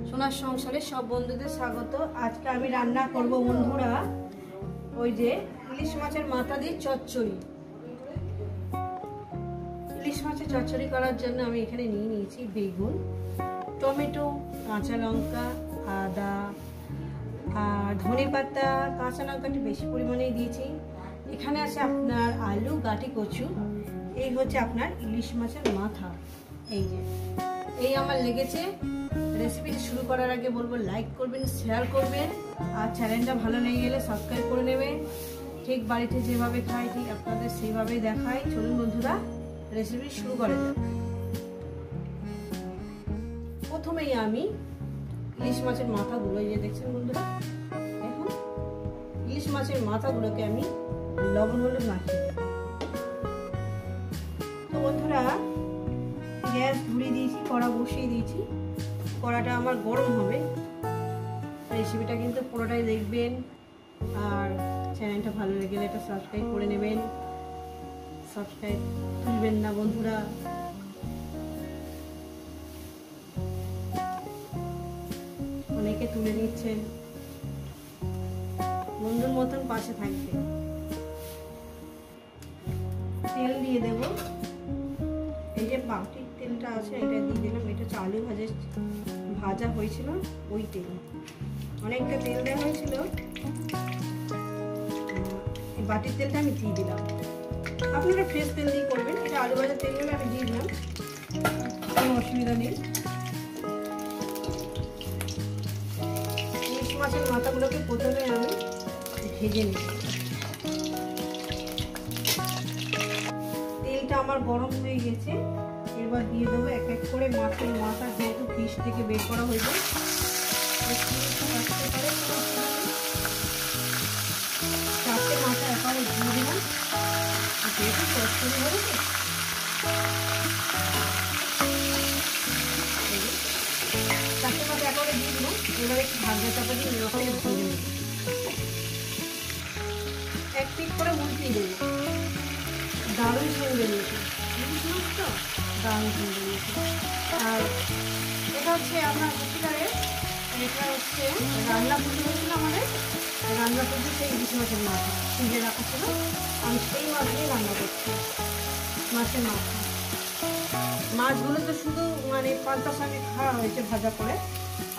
সোনার সংসারে সব বন্ধুদের স্বাগত। আজকে আমি রান্না করব বন্ধুরা ওই যে ইলিশ মাছের মাথা দিয়ে চচ্চড়ি। ইলিশ মাছের চচ্চড়ি করার জন্য আমি এখানে নিয়ে নিয়েছি বেগুন, টমেটো, কাঁচা লঙ্কা, আদা আর ধনেপাতা, কাঁচা লঙ্কাটি বেশি পরিমাণেই দিয়েছি। এখানে আছে আপনার আলু, গাটি কচু। এই হচ্ছে আপনার ইলিশ মাছের মাথা। এই যে এই আমার লেগেছে। রেসিপিটি শুরু করার আগে বলবো লাইক করবেন, শেয়ার করবেন, আর চ্যানেলটা ভালো লেগে গেলে সাবস্ক্রাইব করে নেবেন। ঠিক বাড়িতে যেভাবে খাই ঠিক আপনাদের সেইভাবেই দেখাই। চলুন বন্ধুরা রেসিপি শুরু করা যাক। প্রথমেই আমি ইলিশ মাছের মাথাগুলো, এই যে দেখছেন বন্ধুরা, দেখুন ইলিশ মাছের মাথাগুলোকে আমি লবণ হলুদ মাখিয়ে দেব। তো বন্ধুরা গ্যাস ধরিয়ে দিয়েছি, কড়া বসিয়ে দিয়েছি। কড়াটা আমার গরম হবে। রেসিপিটা কিন্তু পুরোটাই দেখবেন, আর চ্যানেলটা ভালো লেগে গেলে এটা সাবস্ক্রাইব করে নেবেন। সাবস্ক্রাইব তুলবেন না বন্ধুরা। অনেকে তুলে নিচ্ছেন, বন্ধুর মতন পাশে থাকবে। তেল দিয়ে দেব। এই যে বাটির তেলটা আছে এটা দিয়ে দিলাম। এটা হচ্ছে আলু ভাজা হয়েছিল ওই তেল। অনেকটা তেল দেওয়া হয়েছিল, এই বাটির তেলটা আমি দিয়ে দিলাম। আপনারা ফ্রেশ তেল দিয়ে করবেন। এটা আলু ভাজার তেলগুলো আমি দিয়ে দিলাম, কোনো অসুবিধা নেই। ইলিশ মাছের মাথাগুলোকে প্রথমে আমি ভেজে নিই। তেলটা আমার গরম হয়ে গেছে। এবার দিয়ে দেবো এক এক করে মাছের মাথা, যেহেতু ফিশ থেকে বের করা হয়েছে। চারটে মাথা একেবারে দিয়ে দিলাম, যেহেতু চচ্চড়ি হবে তো। চারটে মাথা একেবারে দিয়ে দিলাম। এবার একটু ভাজা চাপা দিয়ে এরকম ভেজে নেব। এক পিট করে উল্টিয়ে দেবো। দারুণ সেন বেরিয়েছে ইলিশ মাছ তো, দারুণ সেন বেরিয়েছে। আর এটা হচ্ছে আপনার কুচিকারে, এটা হচ্ছে রান্না পুজো হয়েছিল আমাদের। রান্না পুজো সেই ইলিশ মাছের মাথা ফ্রিজে রাখা ছিল, আমি সেই মাছ দিয়ে রান্না করছি। মাছের মাথা মাছগুলো তো শুধু মানে পান্তার সঙ্গে খাওয়া হয়েছে ভাজা করে,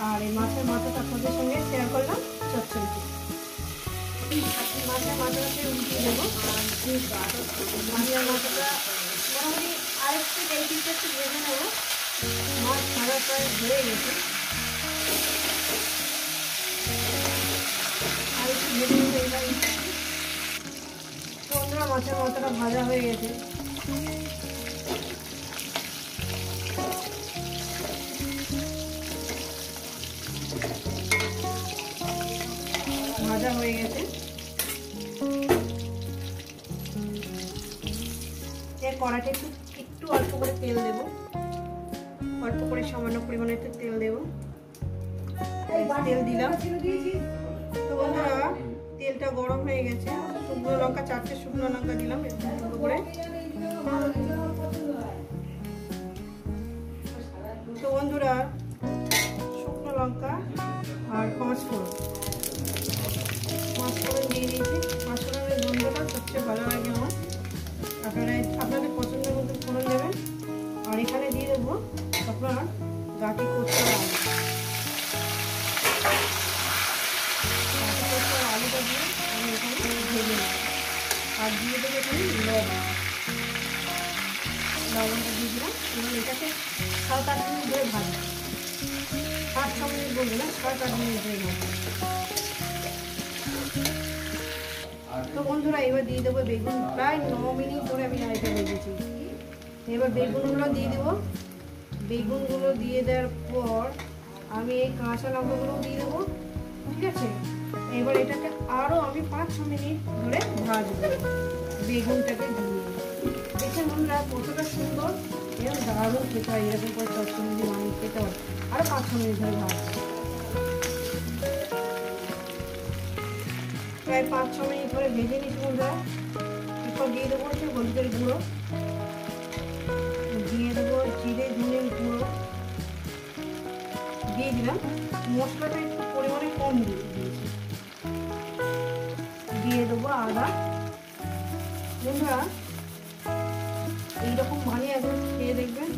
আর এই মাছের মাথাটা আপনাদের সঙ্গে শেয়ার করলাম চচ্চড়িতে। মাছের মাথাটাকে উল্টিয়ে দেবো। মাছের মাথাটা মোটামুটি আরেকটু এই পিসটা একটু ভেজে নেবো। মাছ ভাজা প্রায় হয়ে গেছে, আর একটু ভেজে নেবো। এইবার তো বন্ধুরা মাছের মাথাটা ভাজা হয়ে গেছে। ভাজা হয়ে গেছে। কড়াতে একটু অল্প করে তেল দেব, অল্প করে সামান্য পরিমাণে একটু তেল দেব। তেল দিলাম। তো বন্ধুরা তেলটা গরম হয়ে গেছে। শুকনো লঙ্কা, 4টে শুকনো লঙ্কা দিলাম করে। তো বন্ধুরা শুকনো লঙ্কা আর 5 ফোড়ন দিয়ে দিয়েছি। 5 ফোড়নের গন্ধটা সবচেয়ে ভালো লাগে আমার। আপনাদের পছন্দের মতো ফোড়ন দেবেন। আর এখানে দিয়ে দেবো আপনার গাটি কচুর আলু। গাটি কচুর আলুটা দিয়ে আমি এখানে ভেজে নেব। আর দিয়ে দেবো এখানে লবণটা দিয়ে দিলাম। এবং এটাকে 7-8 মিনিট ধরে ভাজবো। 5-6 মিনিট বলবো না, 7-8 মিনিট ধরে ভাজবো। তো বন্ধুরা এবার দিয়ে দেবো বেগুন। প্রায় 9 মিনিট ধরে আমি নাড়িয়ে ভেজেছি। এবার বেগুনগুলো দিয়ে দেবো। বেগুনগুলো দিয়ে দেওয়ার পর আমি এই কাঁচা লঙ্কাগুলো দিয়ে দেবো। ঠিক আছে, এবার এটাকে আরও আমি 5-6 মিনিট ধরে ভাজবো বেগুনটাকে দিয়ে। দেখছেন বন্ধুরা কতটা সুন্দর এবং দারুণ খেতে হয়। এরকম করে চচ্চড়ি দিয়ে বানিয়ে খেতে হয়। আরও 5-6 মিনিট ধরে ভাজবো। প্রায় 5-6 মিনিট ধরে ভেজে নিচ্ছি বন্ধুরা। এরপর দিয়ে দেবো হচ্ছে হলুদের গুঁড়ো, দিয়ে দেবো জিরে ধনের গুঁড়ো, দিয়ে দিলাম। মশলাটা একটু পরিমাণে কম দিয়েছি। দিয়ে দেবো আদা। বন্ধুরা এইরকম বানিয়ে একবার খেয়ে দেখবেন,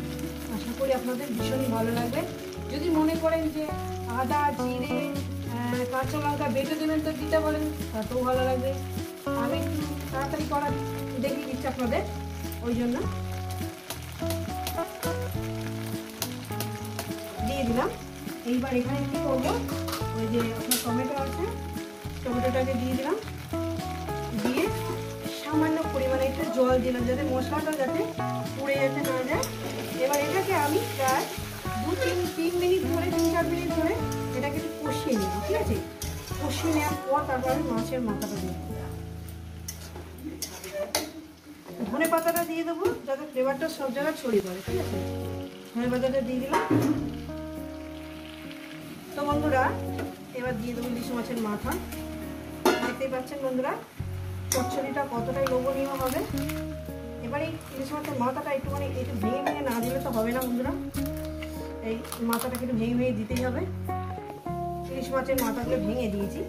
আশা করি আপনাদের ভীষণই ভালো লাগবে। যদি মনে করেন যে আদা জিরে কাঁচা লঙ্কা বেটে দেবেন তো দিতে বলেন, তাতেও ভালো লাগবে। আমি একটু তাড়াতাড়ি করা দেখিয়ে দিচ্ছি আপনাদের, ওই জন্য দিয়ে দিলাম। এইবার এখানে কি করবো, ওই যে আপনার টমেটো আছে, টমেটোটাকে দিয়ে দিলাম। দিয়ে সামান্য পরিমাণে একটু জল দিলাম, যাতে মশলাটা যাতে পুড়ে যেতে না যায়। এবার এটাকে আমি প্রায় 2-3 মিনিট ধরে 3-4 মিনিট ধরে এটাকে একটু কষিয়ে নেব, ঠিক আছে? কষিয়ে নেওয়ার পর তারপর আমি মাছের মাথাটা দিয়ে দেবো। ধনে পাতাটা দিয়ে দেবো যাতে ফ্লেভারটা সব জায়গায় ছড়িয়ে পড়ে, ঠিক আছে? ধনে পাতাটা দিয়ে দিলাম। তো বন্ধুরা এবার দিয়ে দেবো ইলিশ মাছের মাথা। দেখতেই পাচ্ছেন বন্ধুরা চচ্চড়িটা কতটাই লোভনীয় হবে। এবার এই ইলিশ মাছের মাথাটা একটুখানি একটু ভেঙে ভেঙে না দিলে তো হবে না বন্ধুরা, এই মাথাটাকে একটু ভেঙে ভেঙে দিতেই হবে। ইলিশ মাছের মাথাগুলো ভেঙে দিয়েছি।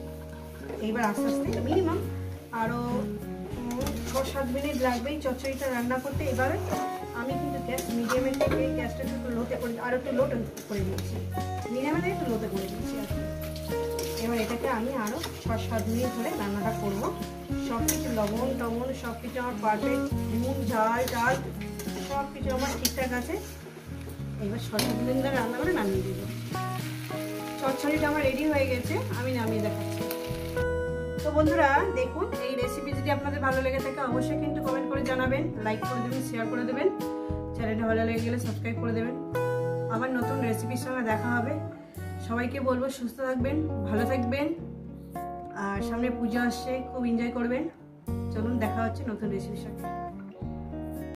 এইবার আস্তে আস্তে মিনিমাম আরও 6-7 মিনিট লাগবে এই চচ্চড়িটা রান্না করতে। এবারে আমি কিন্তু গ্যাস মিডিয়ামের থেকে গ্যাসটা একটু লোতে করে আর একটু লোতে করে দিয়েছি, মিডিয়ামের থেকে একটু লোতে করে দিয়েছি আর কি। এবার এটাকে আমি আরও 6-7 মিনিট ধরে রান্নাটা করবো। সব কিছু লবণ টবণ সব কিছু আমার পারফেক্ট, নুন ঝাল টাল সব কিছু আমার ঠিকঠাক আছে। এবার 6-7 মিনিট ধরে রান্না করে নামিয়ে দেবো। চচ্চড়িটা আমার রেডি হয়ে গেছে, আমি নামিয়ে দেখাচ্ছি। তো বন্ধুরা দেখুন, এই রেসিপি যদি আপনাদের ভালো লেগে থাকে অবশ্যই কিন্তু কমেন্ট করে জানাবেন, লাইক করে দেবেন, শেয়ার করে দেবেন, চ্যানেলটা ভালো লেগে গেলে সাবস্ক্রাইব করে দেবেন। আবার নতুন রেসিপির সঙ্গে দেখা হবে। সবাইকে বলবো সুস্থ থাকবেন, ভালো থাকবেন, আর সামনে পুজো আসছে, খুব এনজয় করবেন। চলুন দেখা হচ্ছে নতুন রেসিপির সাথে।